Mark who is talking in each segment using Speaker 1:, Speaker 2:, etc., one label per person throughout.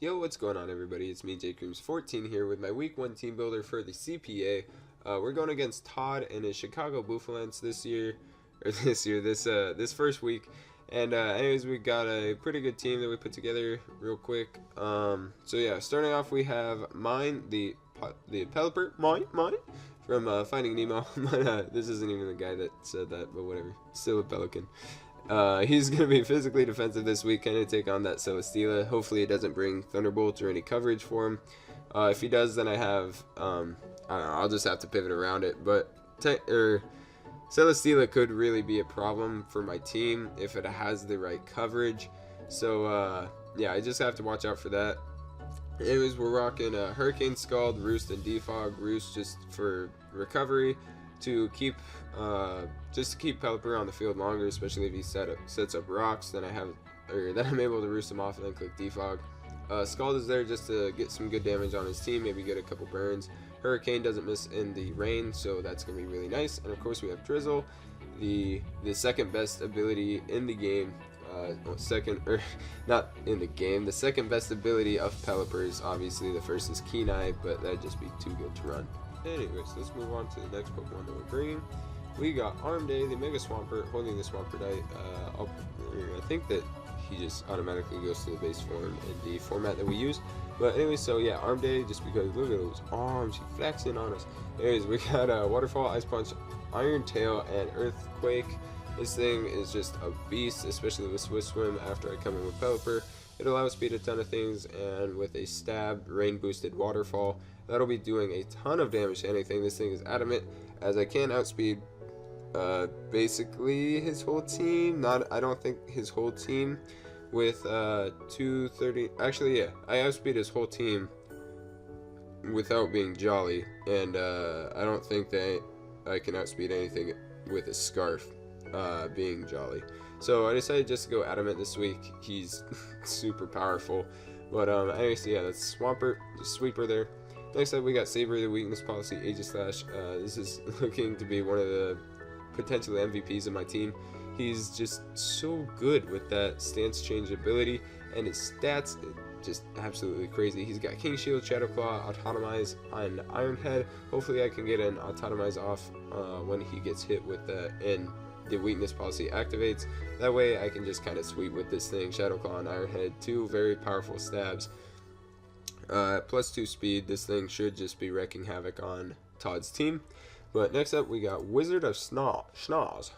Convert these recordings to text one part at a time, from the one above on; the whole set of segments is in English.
Speaker 1: Yo, what's going on, everybody? It's me, JCreams14 here with my Week 1 team builder for the CPA. We're going against Todd and his Chicago Bouffalants this first week. And anyways, we got a pretty good team that we put together real quick. So yeah, starting off we have mine, the Pelipper, mine from Finding Nemo. This isn't even the guy that said that, but whatever. Still a pelican. He's going to be physically defensive this week, kind of take on that Celesteela. Hopefully it doesn't bring Thunderbolt or any coverage for him. If he does, then I have, I don't know, I'll just have to pivot around it. But Celesteela could really be a problem for my team if it has the right coverage. So, yeah, I just have to watch out for that. Anyways, we're rocking Hurricane, Scald, Roost, and Defog. Roost just for recovery, to keep just to keep Pelipper on the field longer, especially if he sets up rocks. Then I'm able to roost him off and then click Defog. Scald is there just to get some good damage on his team, maybe get a couple burns. Hurricane doesn't miss in the rain, so that's gonna be really nice. And of course we have Drizzle, the second best ability in the game. Not in the game. The second best ability of Pelipper's, obviously the first is Keen Eye, but that'd just be too good to run. Anyways, let's move on to the next Pokemon that we're bringing. We got Armday, the Mega Swampert, holding the Swampert. I think that he just automatically goes to the base form in the format that we use. But anyways, so yeah, Armday, just because look at those arms, he flexing on us. Anyways, we got Waterfall, Ice Punch, Iron Tail, and Earthquake. This thing is just a beast, especially with Swift Swim after I come in with Pelipper. It'll outspeed a ton of things, and with a stab, rain boosted Waterfall, that'll be doing a ton of damage to anything. This thing is adamant, as I can outspeed basically his whole team. I don't think his whole team with 230. Actually, yeah, I outspeed his whole team without being Jolly, and I don't think that I can outspeed anything with a Scarf being Jolly. So I decided just to go Adamant this week. He's super powerful. But anyways, yeah, that's Swampert, the Sweeper there. Next up, we got Saber, the Weakness Policy, Aegislash. This is looking to be one of the potential MVPs of my team. He's just so good with that stance change ability, and his stats just absolutely crazy. He's got King Shield, Shadow Claw, Autotomize, and Iron Head. Hopefully I can get an Autotomize off when he gets hit with that, and the Weakness Policy activates. That way I can just kind of sweep with this thing. Shadow Claw and Iron Head, two very powerful stabs. Plus 2 speed, this thing should just be wrecking havoc on Todd's team. But next up, we got Wizard of Schnoz,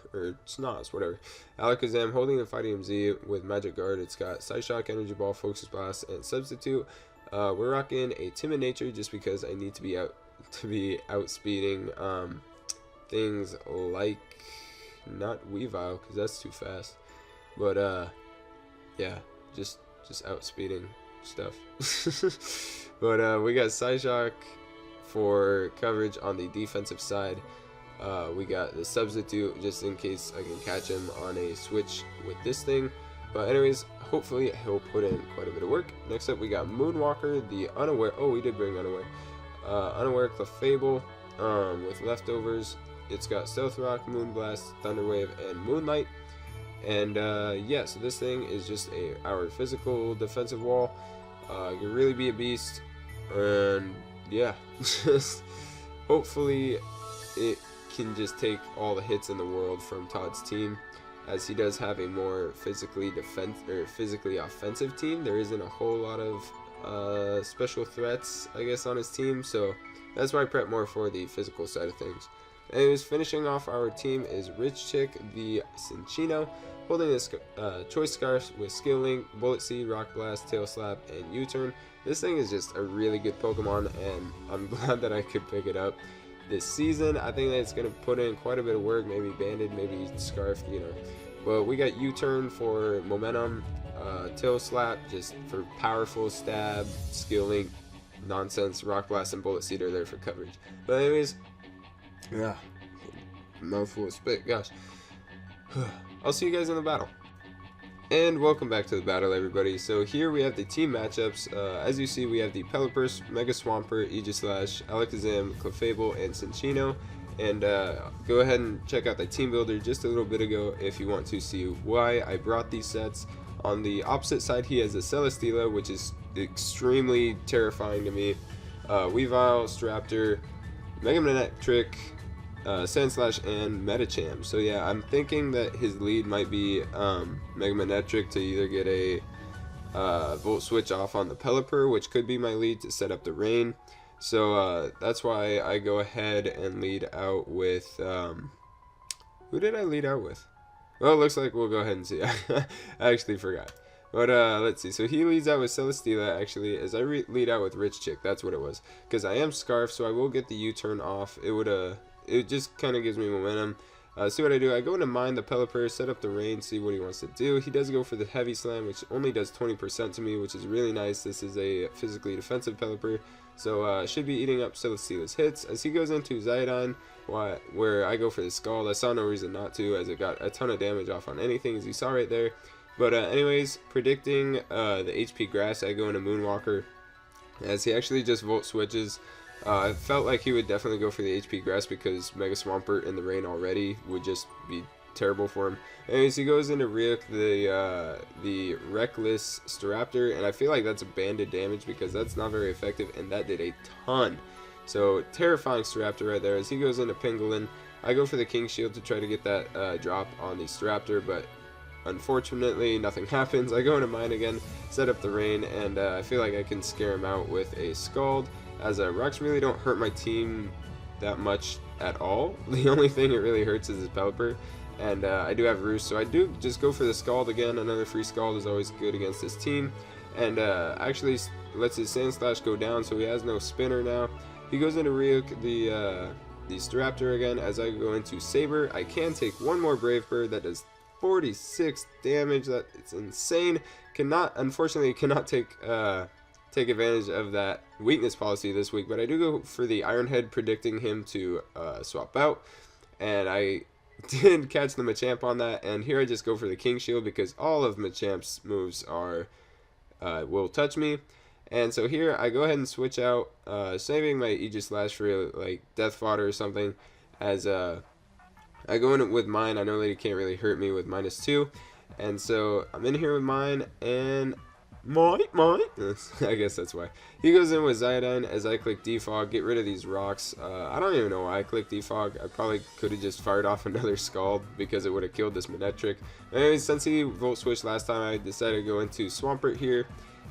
Speaker 1: whatever. Alakazam holding the Fighting Z with Magic Guard. It's got Psyshock, Energy Ball, Focus Blast, and Substitute. We're rocking a Timid Nature just because I need to be outspeeding things like, not Weavile, because that's too fast. But yeah, just outspeeding stuff. But we got Psyshock for coverage on the defensive side. We got the Substitute just in case I can catch him on a switch with this thing. But anyways, hopefully he'll put in quite a bit of work. Next up, we got Moonwalker, the Unaware. Oh, we did bring Unaware. Unaware Clefable with leftovers. It's got Stealth Rock, Moonblast, Thunderwave, and Moonlight. And yeah, so this thing is just our physical defensive wall. It can really be a beast, and yeah, just hopefully it can just take all the hits in the world from Todd's team, as he does have a more physically offensive team. There isn't a whole lot of special threats, I guess, on his team, so that's why I prep more for the physical side of things. Anyways, finishing off our team is Rich Chick, the Cinccino, holding this Choice Scarf with Skill Link, Bullet Seed, Rock Blast, Tail Slap, and U-Turn. This thing is just a really good Pokemon, and I'm glad that I could pick it up this season. I think that it's going to put in quite a bit of work, maybe Banded, maybe Scarf, you know. But we got U-Turn for momentum, Tail Slap just for powerful stab, Skill Link, nonsense, Rock Blast, and Bullet Seed are there for coverage. But anyways, yeah, mouthful of spit, gosh. I'll see you guys in the battle. And welcome back to the battle, everybody. So here we have the team matchups. As you see, we have the Pelipper, Mega Swampert, Aegislash, Alakazam, Clefable, and Cinccino. And go ahead and check out the team builder just a little bit ago if you want to see why I brought these sets. On the opposite side, he has a Celesteela, which is extremely terrifying to me. Weavile, Staraptor, Mega Manectric, Sandslash, and Medicham. So yeah, I'm thinking that his lead might be Mega Manectric to either get a Volt Switch off on the Pelipper, which could be my lead to set up the rain. So that's why I go ahead and lead out with, who did I lead out with? Well, it looks like we'll go ahead and see. I actually forgot. But let's see. So he leads out with Celesteela, actually, as I lead out with Rich Chick. That's what it was. Because I am Scarf, so I will get the U-turn off. It just kind of gives me momentum. See what I do. I go into Mine the Pelipper, set up the rain, see what he wants to do. He does go for the Heavy Slam, which only does 20% to me, which is really nice. This is a physically defensive Pelipper, so should be eating up Celesteela's hits. As he goes into Zidane, where I go for the Scald, I saw no reason not to, as it got a ton of damage off on anything, as you saw right there. But anyways, predicting the HP Grass, I go into Moonwalker, as he actually just Volt Switches. I felt like he would definitely go for the HP Grass because Mega Swampert in the rain already would just be terrible for him. Anyways, he goes into Ryuk, the Reckless Staraptor, and I feel like that's a banded damage because that's not very effective, and that did a ton. So, terrifying Staraptor right there. As he goes into Pangolin, I go for the King Shield to try to get that drop on the Staraptor, but unfortunately, nothing happens. I go into Mine again, set up the rain, and I feel like I can scare him out with a Scald, as rocks really don't hurt my team that much at all. The only thing it really hurts is his Pelipper, and I do have Roost, so I do just go for the Scald again. Another free Scald is always good against this team, and actually lets his Sandslash go down, so he has no Spinner now. He goes into Ryuk, the Staraptor again. As I go into Saber, I can take one more Brave Bird that does 46 damage. That it's insane. Unfortunately cannot take advantage of that weakness policy this week, but I do go for the Iron Head, predicting him to swap out, and I did catch the Machamp on that, and here I just go for the King Shield because all of Machamp's moves are will touch me. And so here I go ahead and switch out, saving my Aegislash for like Death Fodder or something, as I go in with Mine. I know that he can't really hurt me with -2, and so I'm in here with Mine, and Mine. I guess that's why. He goes in with Zidane as I click Defog, get rid of these rocks. I don't even know why I clicked Defog. I probably could have just fired off another Scald because it would have killed this Manectric. Anyways, since he Volt Switched last time, I decided to go into Swampert here.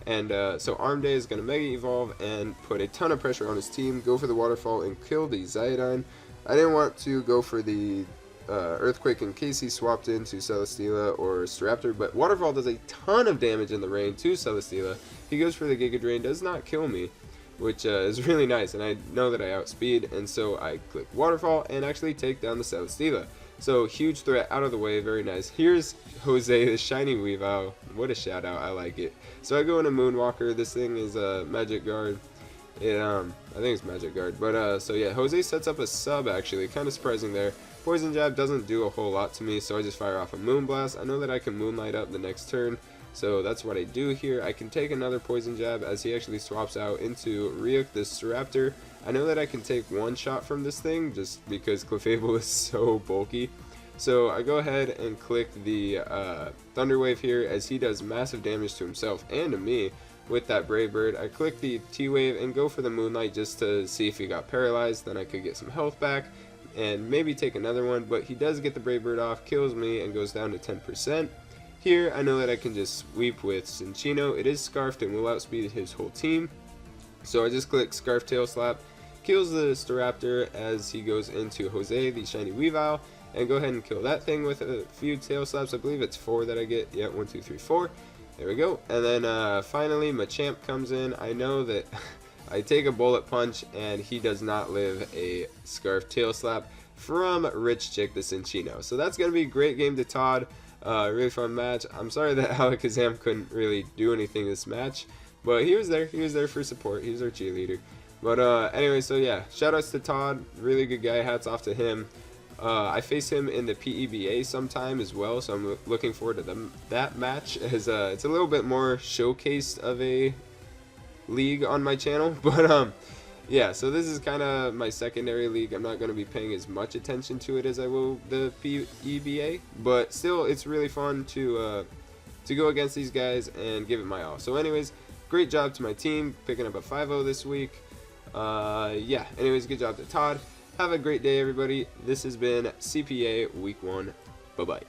Speaker 1: And so Arm Day is going to Mega Evolve and put a ton of pressure on his team, go for the Waterfall and kill the Zidane. I didn't want to go for the Earthquake in case he swapped into Celesteela or Staraptor, but Waterfall does a ton of damage in the rain to Celesteela. He goes for the Giga Drain, does not kill me, which is really nice, and I know that I outspeed, and so I click Waterfall and actually take down the Celesteela. So huge threat out of the way, very nice. Here's Jose, the shiny Weavile. What a shout out, I like it. So I go into Moonwalker. This thing is a Magic Guard. I think it's Magic Guard, but so yeah, Jose sets up a sub actually, kind of surprising there. Poison Jab doesn't do a whole lot to me, so I just fire off a Moonblast. I know that I can Moonlight up the next turn, so that's what I do here. I can take another Poison Jab as he actually swaps out into Ryuk, the Staraptor. I know that I can take one shot from this thing just because Clefable is so bulky. So I go ahead and click the Thunder Wave here as he does massive damage to himself and to me with that Brave Bird. I click the T-Wave and go for the Moonlight just to see if he got paralyzed, then I could get some health back and maybe take another one, but he does get the Brave Bird off, kills me, and goes down to 10%. Here, I know that I can just sweep with Cinccino. It is Scarfed and will outspeed his whole team. So I just click Scarf Tail Slap, kills the Staraptor as he goes into Jose, the shiny Weavile, and go ahead and kill that thing with a few Tail Slaps. I believe it's 4 that I get. Yeah, 1, 2, 3, 4. There we go. And then finally, Machamp comes in. I know that I take a Bullet Punch, and he does not live a Scarf Tail Slap from Rich Chick, the Cinccino. So that's going to be a great game to Todd. Really fun match. I'm sorry that Alakazam couldn't really do anything this match, but he was there. He was there for support. He was our cheerleader. But anyway, so yeah, shoutouts to Todd. Really good guy. Hats off to him. I face him in the PEBA sometime as well, so I'm looking forward to that match, as it's a little bit more showcased of a league on my channel. But yeah, so this is kind of my secondary league. I'm not going to be paying as much attention to it as I will the PEBA, but still, it's really fun to go against these guys and give it my all. So anyways, great job to my team picking up a 5-0 this week. Yeah, anyways, good job to Todd. Have a great day, everybody. This has been CPA Week 1. Bye-bye.